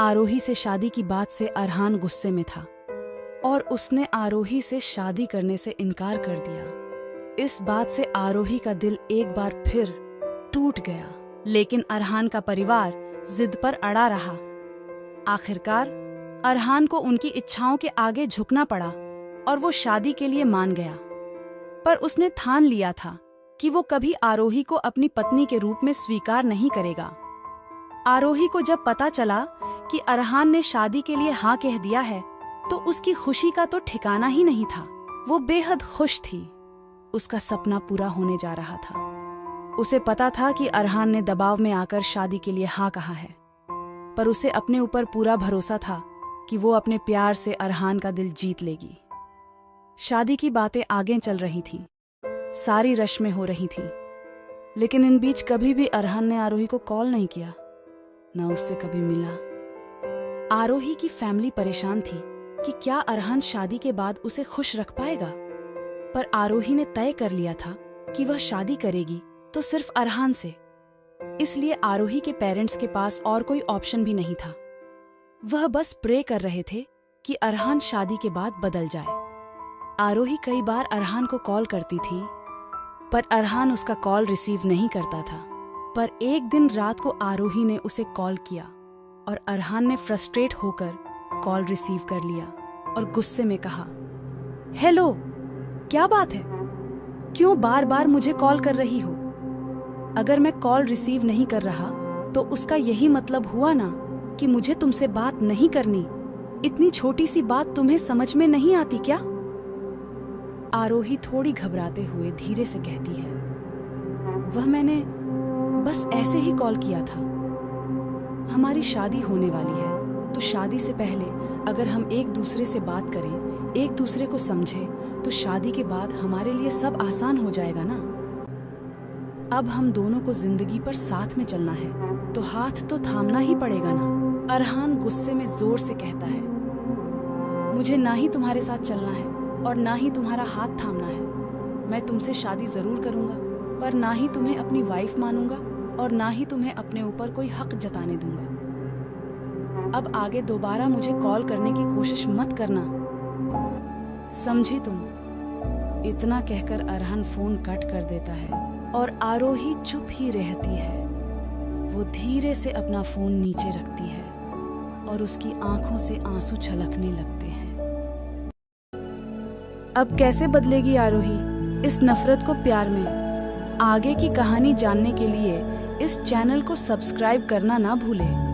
आरोही से शादी की बात से अरहान गुस्से में था और उसने आरोही से शादी करने से इनकार कर दिया। इस बात से आरोही का दिल एक बार फिर टूट गया, लेकिन अरहान का परिवार जिद पर अड़ा रहा। आखिरकार अरहान को उनकी इच्छाओं के आगे झुकना पड़ा और वो शादी के लिए मान गया। पर उसने ठान लिया था कि वो कभी आरोही को अपनी पत्नी के रूप में स्वीकार नहीं करेगा। आरोही को जब पता चला कि अरहान ने शादी के लिए हाँ कह दिया है तो उसकी खुशी का तो ठिकाना ही नहीं था। वो बेहद खुश थी। उसका सपना पूरा होने जा रहा था। उसे पता था कि अरहान ने दबाव में आकर शादी के लिए हाँ कहा है, पर उसे अपने ऊपर पूरा भरोसा था कि वो अपने प्यार से अरहान का दिल जीत लेगी। शादी की बातें आगे चल रही थीं, सारी रस्में हो रही थीं, लेकिन इन बीच कभी भी अरहान ने आरोही को कॉल नहीं किया, ना उससे कभी मिला। आरोही की फैमिली परेशान थी कि क्या अरहान शादी के बाद उसे खुश रख पाएगा, पर आरोही ने तय कर लिया था कि वह शादी करेगी तो सिर्फ अरहान से। इसलिए आरोही के पेरेंट्स के पास और कोई ऑप्शन भी नहीं था। वह बस प्रे कर रहे थे कि अरहान शादी के बाद बदल जाए। आरोही कई बार अरहान को कॉल करती थी, पर अरहान उसका कॉल रिसीव नहीं करता था। पर एक दिन रात को आरोही ने उसे कॉल किया और अरहान ने फ्रस्ट्रेट होकर कॉल रिसीव कर लिया और गुस्से में कहा, हेलो, क्या बात है? क्यों बार बार मुझे कॉल कर रही हो? अगर मैं कॉल रिसीव नहीं कर रहा तो उसका यही मतलब हुआ ना कि मुझे तुमसे बात नहीं करनी। इतनी छोटी सी बात तुम्हें समझ में नहीं आती क्या? आरोही थोड़ी घबराते हुए धीरे से कहती है, वह मैंने बस ऐसे ही कॉल किया था। हमारी शादी होने वाली है, तो शादी से पहले अगर हम एक दूसरे से बात करें, एक दूसरे को समझें, तो शादी के बाद हमारे लिए सब आसान हो जाएगा ना। अब हम दोनों को जिंदगी पर साथ में चलना है, तो हाथ तो थामना ही पड़ेगा ना। अरहान गुस्से में जोर से कहता है, मुझे ना ही तुम्हारे साथ चलना है और ना ही तुम्हारा हाथ थामना है। मैं तुमसे शादी जरूर करूंगा, पर ना ही तुम्हें अपनी वाइफ मानूंगा और ना ही तुम्हें अपने ऊपर कोई हक जताने दूंगा। अब आगे दोबारा मुझे कॉल करने की कोशिश मत करना, समझी तुम? इतना कहकर अरहान फोन कट कर देता है और आरोही चुप ही रहती है। वो धीरे से अपना फोन नीचे रखती है और उसकी आंखों से आंसू छलकने लगते हैं। अब कैसे बदलेगी आरोही इस नफरत को प्यार में? आगे की कहानी जानने के लिए इस चैनल को सब्सक्राइब करना ना भूलें।